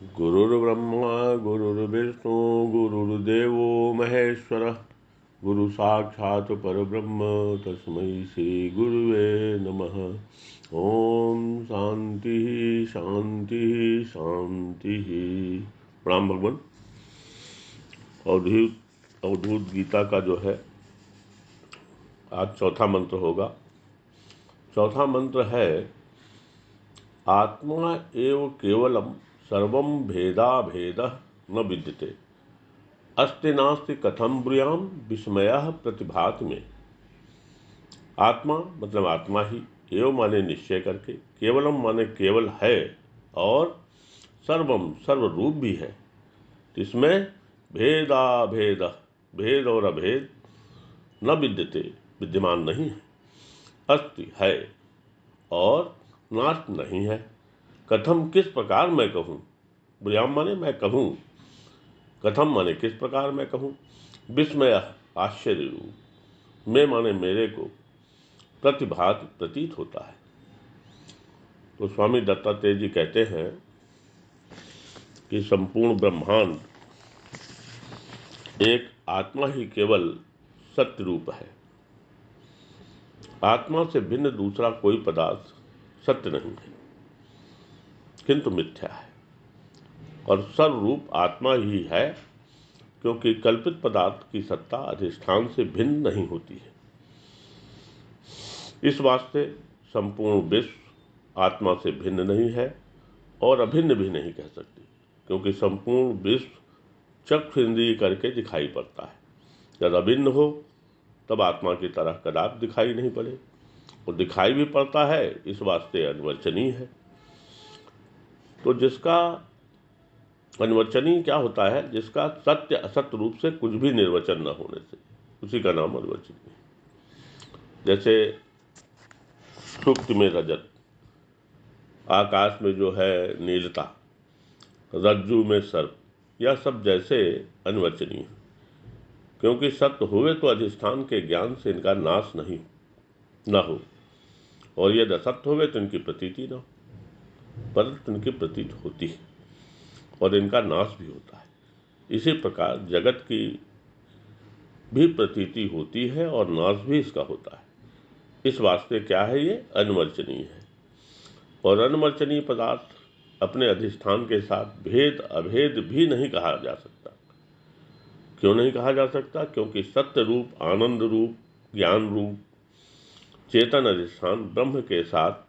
गुरुर्ब्रह्मा गुरुर्विष्णु गुरुर्देवो महेश्वरः गुरु साक्षात् परब्रह्म तस्मै श्री गुरुवे नमः। ओम शांति शांति शांति। प्रणाम भगवान। अवधूत गीता का जो है आज चौथा मंत्र होगा। चौथा मंत्र है आत्मा एव केवलम सर्वं भेदा भेदः न विद्यते अस्ति नास्ति कथम ब्रूयाम विस्मयः प्रतिभाति में। आत्मा मतलब आत्मा ही, एव माने निश्चय करके, केवलम माने केवल है, और सर्वम सर्वरूप भी है। इसमें भेदा भेद, भेद और अभेद न विद्यते विद्यमान नहीं है, अस्ति है और नास्ति नहीं है। कथम किस प्रकार मैं कहूँ, ब्रूयाम माने मैं कहूँ, कथम माने किस प्रकार मैं कहूँ, विस्मय आश्चर्य रूप, मैं माने मेरे को, प्रतिभात प्रतीत होता है। तो स्वामी दत्तात्रेय जी कहते हैं कि संपूर्ण ब्रह्मांड एक आत्मा ही केवल सत्य रूप है। आत्मा से भिन्न दूसरा कोई पदार्थ सत्य नहीं है, किंतु मिथ्या है। और सर्वरूप आत्मा ही है, क्योंकि कल्पित पदार्थ की सत्ता अधिष्ठान से भिन्न नहीं होती है। इस वास्ते संपूर्ण विश्व आत्मा से भिन्न नहीं है और अभिन्न भी नहीं कह सकती, क्योंकि संपूर्ण विश्व चक्षुरेंद्रिय करके दिखाई पड़ता है। जब अभिन्न हो तब आत्मा की तरह कदापि दिखाई नहीं पड़े, और दिखाई भी पड़ता है इस वास्ते अनिर्वचनीय है। तो जिसका अनिर्वचनीय क्या होता है, जिसका सत्य असत्य रूप से कुछ भी निर्वचन न होने से, उसी का नाम अनिर्वचनीय है। जैसे सुक्ति में रजत, आकाश में जो है नीलता, रज्जु में सर्प, यह सब जैसे अनिर्वचनीय है। क्योंकि सत्य हुए तो अधिष्ठान के ज्ञान से इनका नाश नहीं न हो, और यदि असत्य हुए तो इनकी प्रतीति न हो, परंतु इनकी प्रतीत होती है और इनका नाश भी होता है। इसी प्रकार जगत की भी प्रतीति होती है और नाश भी इसका होता है। इस वास्ते क्या है, ये अनिर्वचनीय है। और अनिर्वचनीय पदार्थ अपने अधिष्ठान के साथ भेद अभेद भी नहीं कहा जा सकता। क्यों नहीं कहा जा सकता? क्योंकि सत्य रूप, आनंद रूप, ज्ञान रूप, चेतन अधिष्ठान ब्रह्म के साथ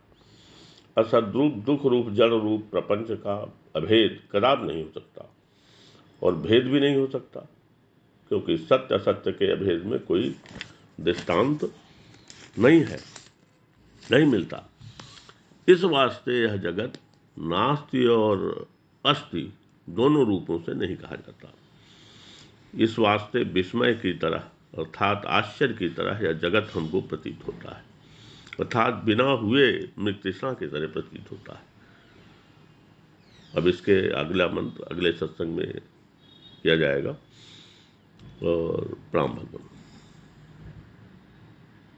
असद्रूप, दुख रूप, जड़ रूप प्रपंच का अभेद कदापि नहीं हो सकता, और भेद भी नहीं हो सकता, क्योंकि सत्य असत्य के अभेद में कोई दृष्टांत नहीं है, नहीं मिलता। इस वास्ते यह जगत नास्ति और अस्ति दोनों रूपों से नहीं कहा जाता। इस वास्ते विस्मय की तरह अर्थात आश्चर्य की तरह यह जगत हमको प्रतीत होता है, अर्थात बिना हुए मृतृष्णा की तरह प्रतीत होता है। अब इसके अगला मंत्र अगले सत्संग में किया जाएगा। और प्रणाम भगवान।